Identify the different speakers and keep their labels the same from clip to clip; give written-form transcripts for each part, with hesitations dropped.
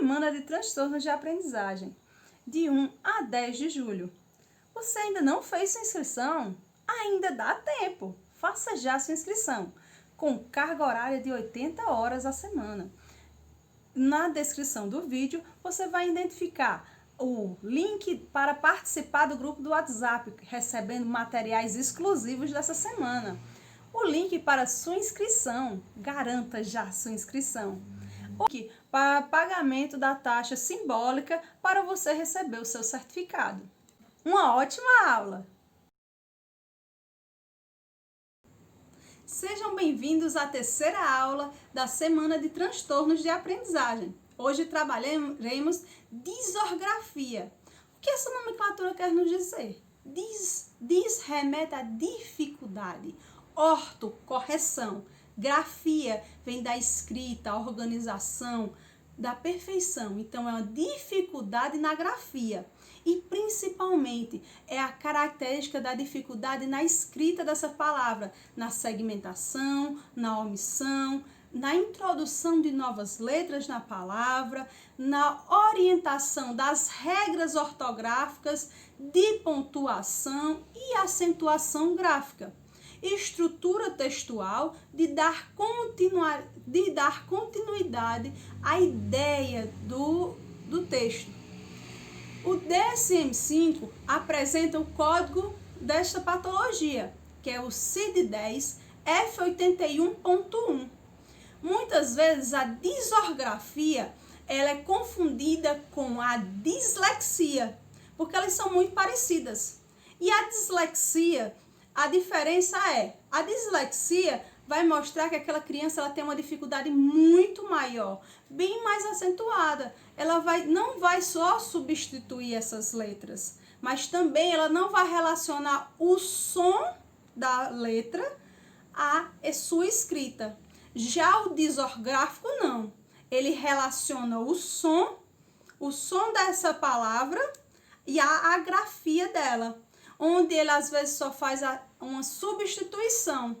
Speaker 1: Semana de Transtornos de Aprendizagem, de 1 a 10 de julho. Você ainda não fez sua inscrição? Ainda dá tempo! Faça já sua inscrição, com carga horária de 80 horas a semana. Na descrição do vídeo, você vai identificar o link para participar do grupo do WhatsApp, recebendo materiais exclusivos dessa semana. O link para sua inscrição, garanta já sua inscrição. O link para pagamento da taxa simbólica para você receber o seu certificado. Uma ótima aula! Sejam bem-vindos à terceira aula da Semana de Transtornos de Aprendizagem. Hoje trabalharemos disorgrafia. O que essa nomenclatura quer nos dizer? Dis remete à dificuldade. Orto, correção. Grafia vem da escrita, organização, da perfeição. Então, é uma dificuldade na grafia. E, principalmente, é a característica da dificuldade na escrita dessa palavra, na segmentação, na omissão, na introdução de novas letras na palavra, na orientação das regras ortográficas, de pontuação e acentuação gráfica. Estrutura textual de dar continuidade à ideia do texto. O DSM-5 apresenta o código desta patologia, que é o CID-10 F81.1. Muitas vezes a disorgrafia ela é confundida com a dislexia, porque elas são muito parecidas. E a dislexia, a diferença é, a dislexia vai mostrar que aquela criança ela tem uma dificuldade muito maior, bem mais acentuada. Ela não vai só substituir essas letras, mas também ela não vai relacionar o som da letra à sua escrita. Já o disorgráfico não. Ele relaciona o som dessa palavra e a grafia dela, onde ele às vezes só faz uma substituição,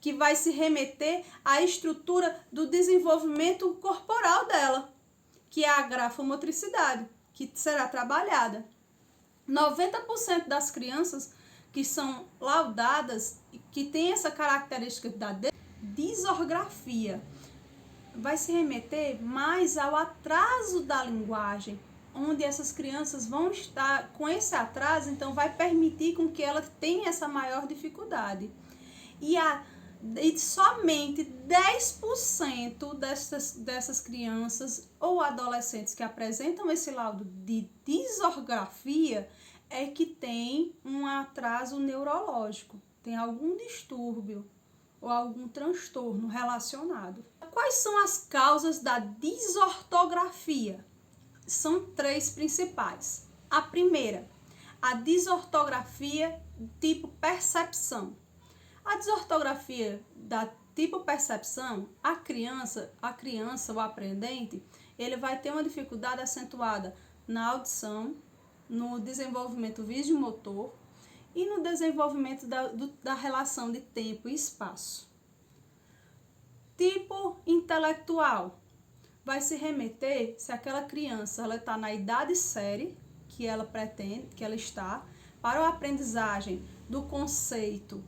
Speaker 1: que vai se remeter à estrutura do desenvolvimento corporal dela, que é a grafomotricidade, que será trabalhada. 90% das crianças que são laudadas, que tem essa característica da disorgrafia, vai se remeter mais ao atraso da linguagem, onde essas crianças vão estar com esse atraso, então vai permitir com que ela tenha essa maior dificuldade. E somente 10% dessas crianças ou adolescentes que apresentam esse laudo de disorgrafia é que tem um atraso neurológico, tem algum distúrbio ou algum transtorno relacionado. Quais são as causas da disortografia? São 3 principais. A primeira, a disortografia tipo percepção. A desortografia da tipo percepção, a criança, o aprendente, ele vai ter uma dificuldade acentuada na audição, no desenvolvimento visomotor e no desenvolvimento da relação de tempo e espaço. Tipo intelectual vai se remeter se aquela criança ela está na idade série que ela pretende, que ela está, para a aprendizagem do conceito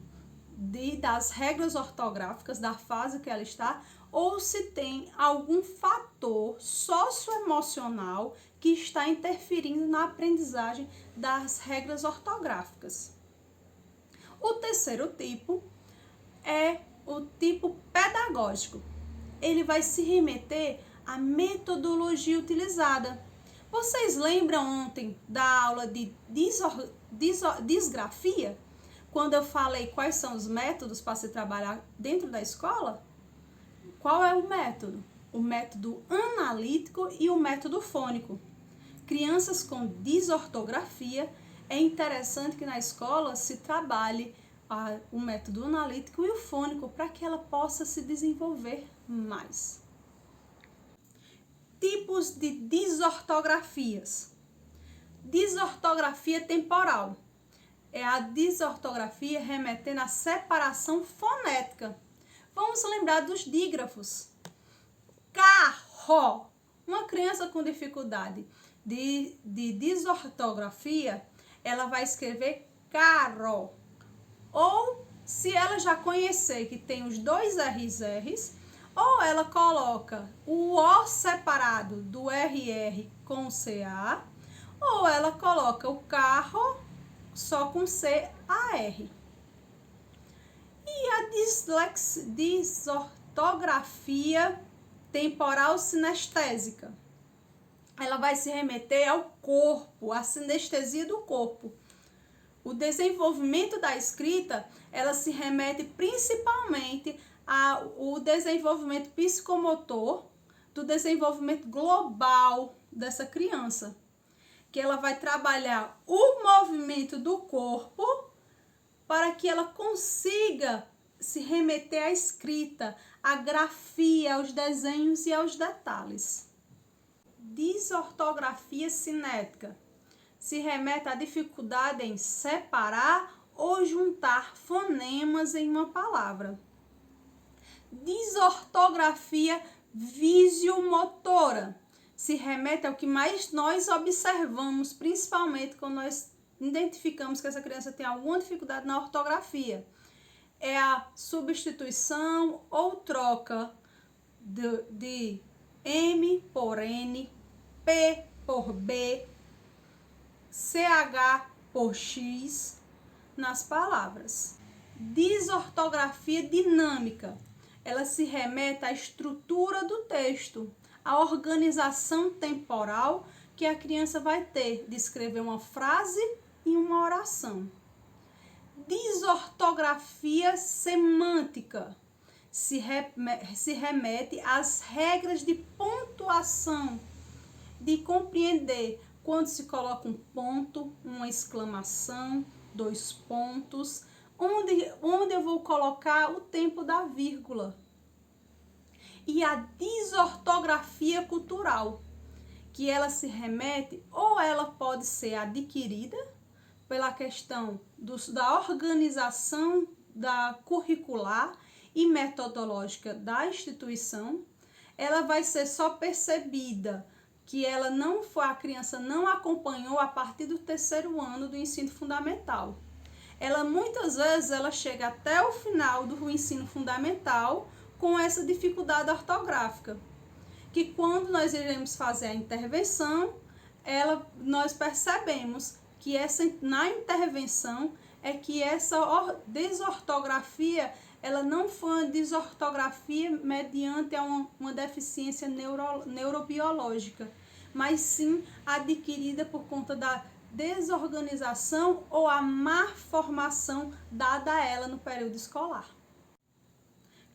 Speaker 1: das regras ortográficas da fase que ela está, ou se tem algum fator socioemocional que está interferindo na aprendizagem das regras ortográficas. O terceiro tipo é o tipo pedagógico. Ele vai se remeter à metodologia utilizada. Vocês lembram ontem da aula de disgrafia? Quando eu falei quais são os métodos para se trabalhar dentro da escola? Qual é o método? O método analítico e o método fônico. Crianças com disortografia, é interessante que na escola se trabalhe o método analítico e o fônico para que ela possa se desenvolver mais. Tipos de disortografias. Desortografia temporal. É a desortografia remetendo à separação fonética. Vamos lembrar dos dígrafos. Carro. Uma criança com dificuldade de desortografia, ela vai escrever carro. Ou, se ela já conhecer que tem os dois R's, ou ela coloca o O separado do RR com o CA, ou ela coloca o carro só com CAR. E a desortografia temporal sinestésica, ela vai se remeter ao corpo, à sinestesia do corpo. O desenvolvimento da escrita, ela se remete principalmente ao desenvolvimento psicomotor, do desenvolvimento global dessa criança, que ela vai trabalhar o movimento do corpo para que ela consiga se remeter à escrita, à grafia, aos desenhos e aos detalhes. Desortografia cinética se remete à dificuldade em separar ou juntar fonemas em uma palavra. Desortografia visiomotora se remete ao que mais nós observamos, principalmente quando nós identificamos que essa criança tem alguma dificuldade na ortografia. É a substituição ou troca de M por N, P por B, CH por X nas palavras. Desortografia dinâmica, ela se remete à estrutura do texto, à organização temporal que a criança vai ter de escrever uma frase e uma oração. Desortografia semântica se remete às regras de pontuação, de compreender quando se coloca um ponto, uma exclamação, 2 pontos, onde eu vou colocar o tempo da vírgula. E a desortografia cultural, que ela se remete, ou ela pode ser adquirida pela questão da organização da curricular e metodológica da instituição, ela vai ser só percebida que a criança não acompanhou a partir do 3º ano do ensino fundamental. Muitas vezes ela chega até o final do ensino fundamental com essa dificuldade ortográfica, que quando nós iremos fazer a intervenção, nós percebemos que na intervenção é que essa desortografia, ela não foi uma desortografia mediante uma deficiência neurobiológica, mas sim adquirida por conta da desorganização ou a má formação dada a ela no período escolar.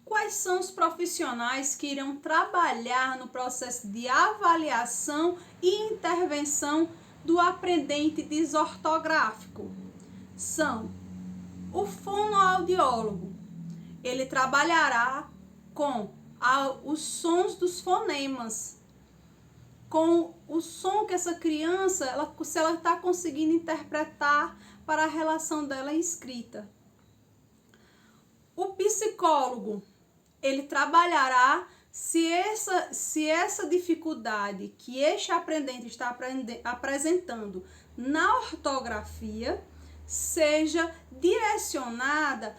Speaker 1: Quais são os profissionais que irão trabalhar no processo de avaliação e intervenção do aprendente desortográfico? São o fonoaudiólogo. Ele trabalhará com os sons dos fonemas, com o som que essa criança, se ela está conseguindo interpretar para a relação dela em escrita. O psicólogo, ele trabalhará se essa dificuldade que este aprendente está apresentando na ortografia seja direcionada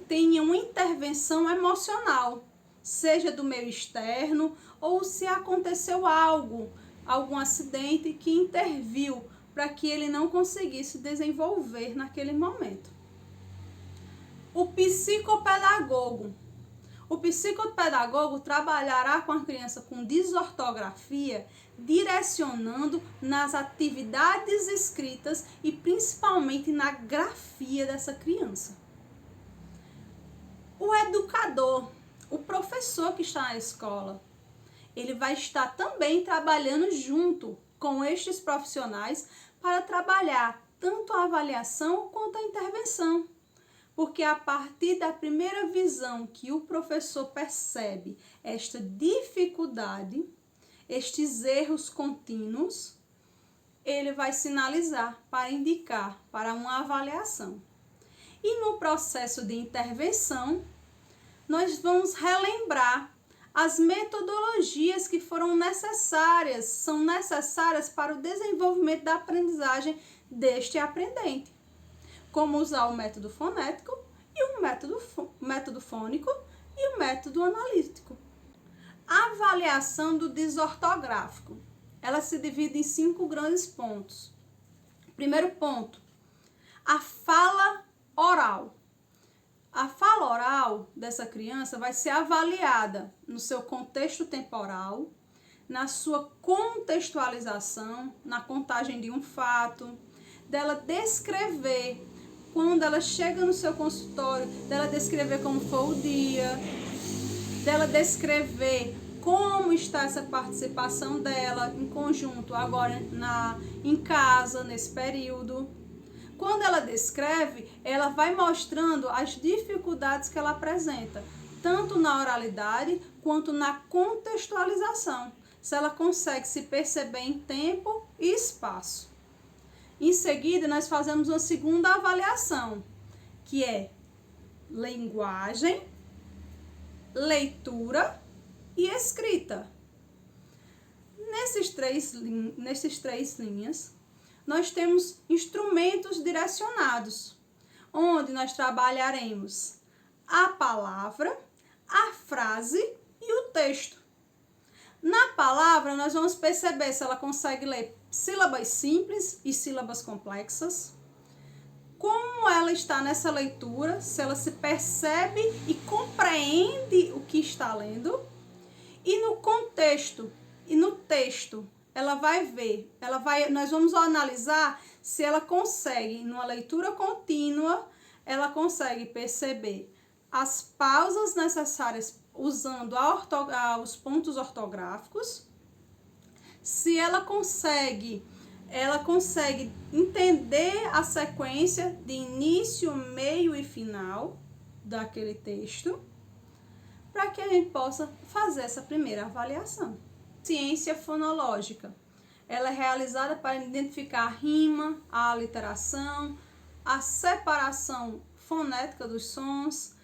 Speaker 1: tenha uma intervenção emocional, seja do meio externo ou se aconteceu algum acidente que interviu para que ele não conseguisse desenvolver naquele momento. O psicopedagogo. O psicopedagogo trabalhará com a criança com desortografia, direcionando nas atividades escritas e principalmente na grafia dessa criança. O educador, o professor que está na escola, ele vai estar também trabalhando junto com estes profissionais para trabalhar tanto a avaliação quanto a intervenção. Porque a partir da primeira visão que o professor percebe esta dificuldade, estes erros contínuos, ele vai sinalizar para indicar para uma avaliação. E no processo de intervenção, nós vamos relembrar as metodologias que são necessárias para o desenvolvimento da aprendizagem deste aprendente, como usar o método fonético e o método fônico e o método analítico. A avaliação do desortográfico, ela se divide em 5 grandes pontos. Primeiro ponto, a fala oral. A fala oral dessa criança vai ser avaliada no seu contexto temporal, na sua contextualização, na contagem de um fato, dela descrever, quando ela chega no seu consultório, dela descrever como foi o dia, dela descrever como está essa participação dela em conjunto agora em casa, nesse período. Quando ela descreve, ela vai mostrando as dificuldades que ela apresenta, tanto na oralidade quanto na contextualização, se ela consegue se perceber em tempo e espaço. Em seguida, nós fazemos uma segunda avaliação, que é linguagem, leitura e escrita. Nesses três linhas, nós temos instrumentos direcionados, onde nós trabalharemos a palavra, a frase e o texto. Na palavra, nós vamos perceber se ela consegue ler sílabas simples e sílabas complexas, como ela está nessa leitura, se ela se percebe e compreende o que está lendo, e no contexto e no texto, ela vai ver, nós vamos analisar se ela consegue, numa leitura contínua, ela consegue perceber as pausas necessárias usando os pontos ortográficos, se ela consegue entender a sequência de início, meio e final daquele texto, para que a gente possa fazer essa primeira avaliação. Ciência fonológica. Ela é realizada para identificar a rima, a aliteração, a separação fonética dos sons,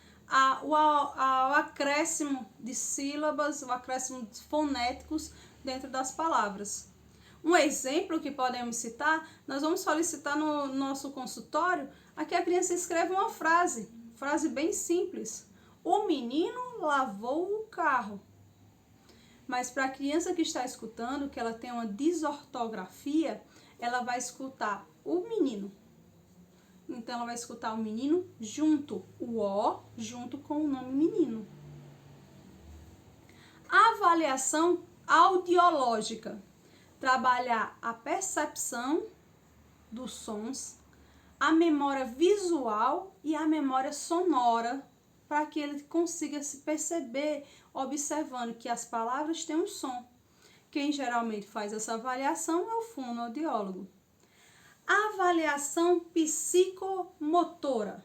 Speaker 1: o acréscimo de sílabas, o acréscimo fonéticos dentro das palavras. Um exemplo que podemos citar, nós vamos solicitar no nosso consultório a que a criança escreva uma frase bem simples. O menino lavou o carro. Mas para a criança que está escutando, que ela tem uma desortografia, ela vai escutar o menino. Então, ela vai escutar o menino junto, o O junto com o nome menino. A avaliação audiológica. Trabalhar a percepção dos sons, a memória visual e a memória sonora, para que ele consiga se perceber, observando que as palavras têm um som. Quem geralmente faz essa avaliação é o fonoaudiólogo. A avaliação psicomotora.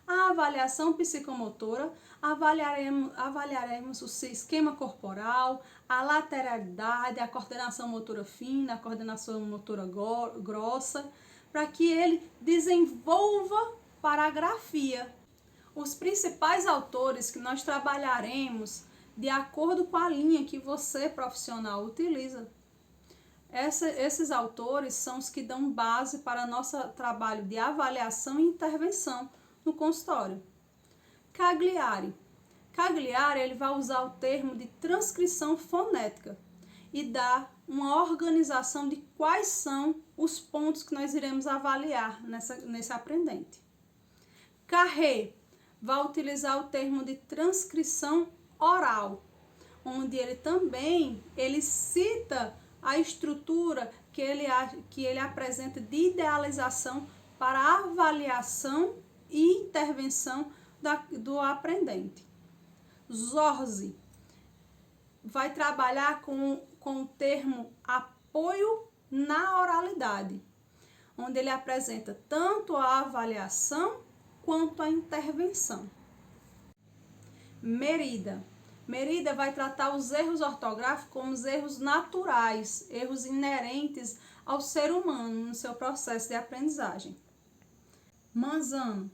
Speaker 1: A avaliação psicomotora, avaliaremos o seu esquema corporal, a lateralidade, a coordenação motora fina, a coordenação motora grossa, para que ele desenvolva para a grafia. Os principais autores que nós trabalharemos de acordo com a linha que você, profissional, utiliza. Esses autores são os que dão base para nosso trabalho de avaliação e intervenção no consultório. Cagliari. Cagliari, ele vai usar o termo de transcrição fonética e dar uma organização de quais são os pontos que nós iremos avaliar nesse aprendente. Carré vai utilizar o termo de transcrição oral, onde ele cita a estrutura que ele apresenta de idealização para avaliação e intervenção do aprendente. Zorzi vai trabalhar com o termo apoio na oralidade, onde ele apresenta tanto a avaliação quanto a intervenção. Merida vai tratar os erros ortográficos como os erros naturais, erros inerentes ao ser humano no seu processo de aprendizagem. Manzano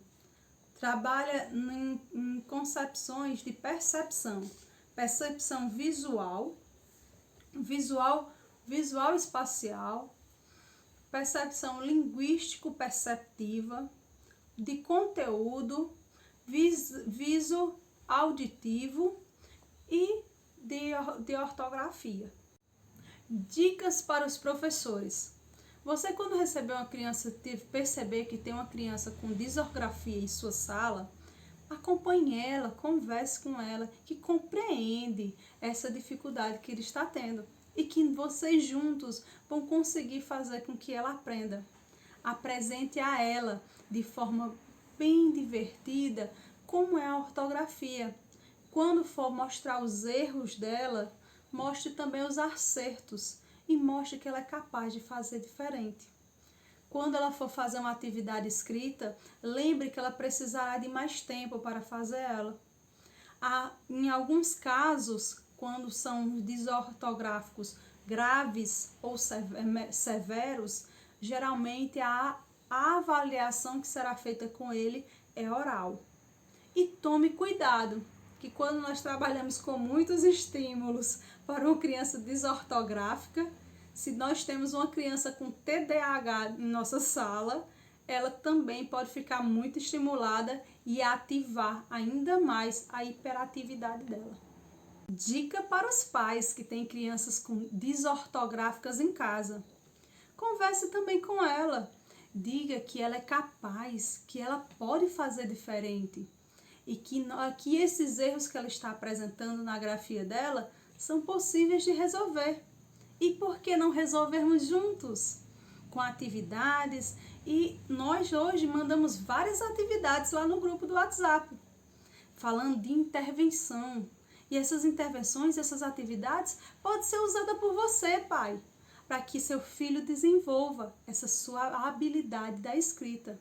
Speaker 1: trabalha em concepções de percepção percepção visual espacial, percepção linguístico-perceptiva, de conteúdo, viso auditivo e de ortografia. Dicas para os professores. Você, quando receber uma criança, perceber que tem uma criança com disorgrafia em sua sala, acompanhe ela, converse com ela, que compreende essa dificuldade que ele está tendo e que vocês juntos vão conseguir fazer com que ela aprenda. Apresente a ela de forma bem divertida como é a ortografia. Quando for mostrar os erros dela, mostre também os acertos e mostre que ela é capaz de fazer diferente. Quando ela for fazer uma atividade escrita, lembre que ela precisará de mais tempo para fazer ela. Em alguns casos, quando são desortográficos graves ou severos, geralmente a avaliação que será feita com ele é oral. E tome cuidado, que quando nós trabalhamos com muitos estímulos para uma criança desortográfica, se nós temos uma criança com TDAH em nossa sala, ela também pode ficar muito estimulada e ativar ainda mais a hiperatividade dela. Dica para os pais que têm crianças com desortográficas em casa. Converse também com ela. Diga que ela é capaz, que ela pode fazer diferente. E que esses erros que ela está apresentando na grafia dela são possíveis de resolver. E por que não resolvermos juntos? Com atividades. E nós hoje mandamos várias atividades lá no grupo do WhatsApp, falando de intervenção. E essas intervenções, essas atividades, podem ser usadas por você, pai, para que seu filho desenvolva essa sua habilidade da escrita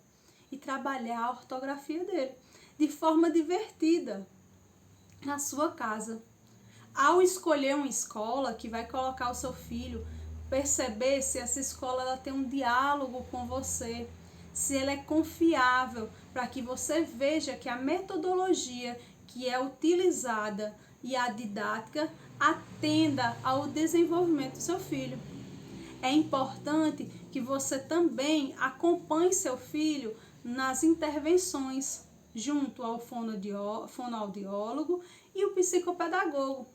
Speaker 1: e trabalhar a ortografia dele de forma divertida na sua casa. Ao escolher uma escola que vai colocar o seu filho, perceber se essa escola ela tem um diálogo com você, se ela é confiável, para que você veja que a metodologia que é utilizada e a didática atenda ao desenvolvimento do seu filho. É importante que você também acompanhe seu filho nas intervenções, junto ao fonoaudiólogo e o psicopedagogo.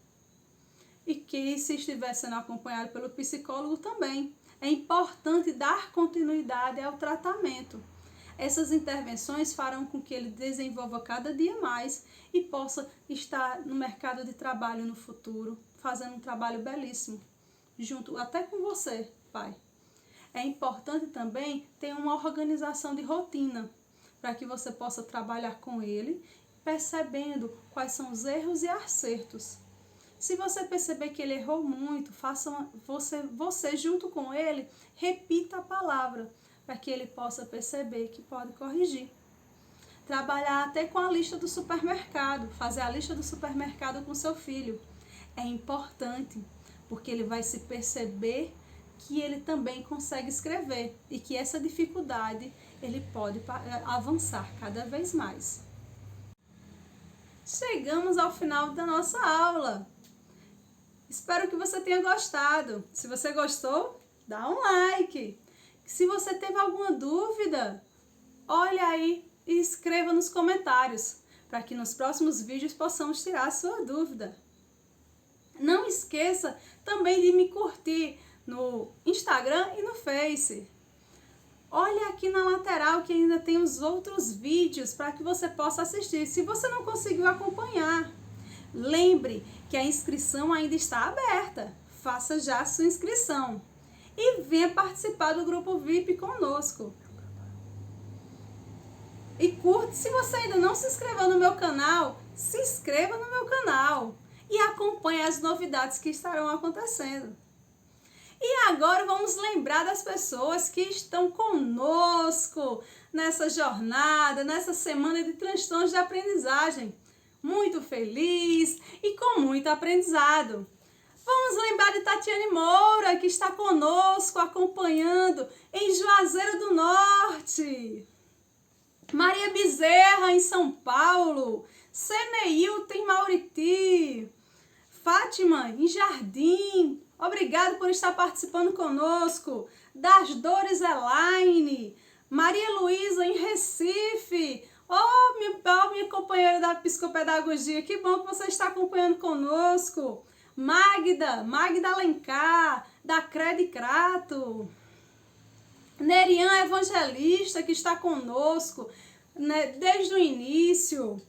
Speaker 1: E que, se estiver sendo acompanhado pelo psicólogo também, é importante dar continuidade ao tratamento. Essas intervenções farão com que ele desenvolva cada dia mais e possa estar no mercado de trabalho no futuro, fazendo um trabalho belíssimo, junto até com você, pai. É importante também ter uma organização de rotina, para que você possa trabalhar com ele, percebendo quais são os erros e acertos. Se você perceber que ele errou muito, você junto com ele, repita a palavra, para que ele possa perceber que pode corrigir. Trabalhar até com a lista do supermercado, fazer a lista do supermercado com seu filho. É importante, porque ele vai se perceber que ele também consegue escrever e que essa dificuldade ele pode avançar cada vez mais. Chegamos ao final da nossa aula. Espero que você tenha gostado. Se você gostou, dá um like. Se você teve alguma dúvida, olha aí e escreva nos comentários, para que nos próximos vídeos possamos tirar a sua dúvida. Não esqueça também de me curtir no Instagram e no Face. Olha aqui na lateral que ainda tem os outros vídeos para que você possa assistir, se você não conseguiu acompanhar. Lembre que a inscrição ainda está aberta. Faça já a sua inscrição e venha participar do grupo VIP conosco. E curte, se você ainda não se inscreveu no meu canal, se inscreva no meu canal e acompanhe as novidades que estarão acontecendo. E agora vamos lembrar das pessoas que estão conosco nessa jornada, nessa semana de transtornos de aprendizagem. Muito feliz e com muito aprendizado. Vamos lembrar de Tatiane Moura, que está conosco acompanhando em Juazeiro do Norte. Maria Bezerra, em São Paulo. Seneilton, em Mauriti. Fátima, em Jardim, obrigado por estar participando conosco. Das Dores Elaine, Maria Luísa, em Recife. Minha companheira da psicopedagogia, que bom que você está acompanhando conosco. Magda Alencar, da Crede Crato. Nerian Evangelista, que está conosco, né, desde o início.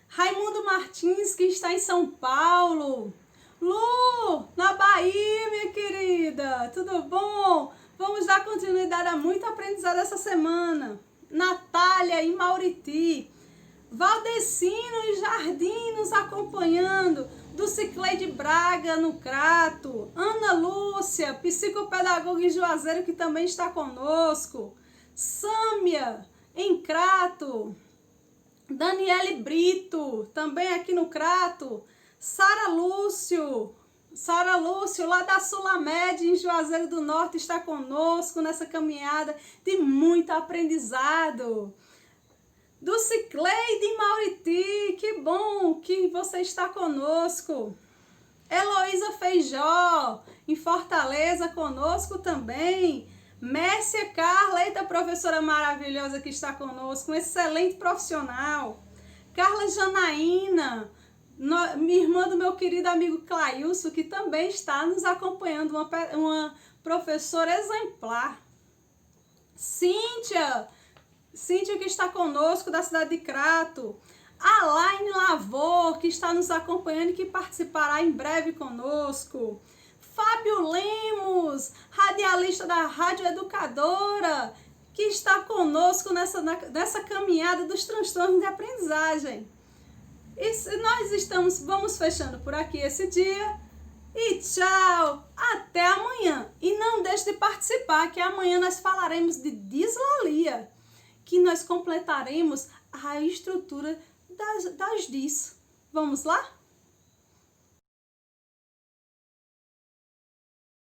Speaker 1: Raimundo Martins, que está em São Paulo. Lu, na Bahia, minha querida, tudo bom? Vamos dar continuidade a muito aprendizado essa semana. Natália, em Mauriti. Valdecino, em Jardim, nos acompanhando. Do Cicleide Braga, no Crato. Ana Lúcia, psicopedagoga em Juazeiro, que também está conosco. Sâmia, em Crato. Daniele Brito, também aqui no Crato. Sara Lúcio, lá da Sulamed, em Juazeiro do Norte, está conosco nessa caminhada de muito aprendizado. Do Cicleide em Mauriti, que bom que você está conosco. Heloísa Feijó, em Fortaleza, conosco também. Mércia Carla, eita professora maravilhosa que está conosco, um excelente profissional. Carla Janaína, minha irmã do meu querido amigo Clailson, que também está nos acompanhando, uma professora exemplar. Cíntia que está conosco, da cidade de Crato. Alaine Lavor, que está nos acompanhando e que participará em breve conosco. Fábio Lemos, radialista da Rádio Educadora, que está conosco nessa caminhada dos transtornos de aprendizagem. Vamos fechando por aqui esse dia. E tchau! Até amanhã! E não deixe de participar, que amanhã nós falaremos de dislalia, que nós completaremos a estrutura das DIS. Vamos lá?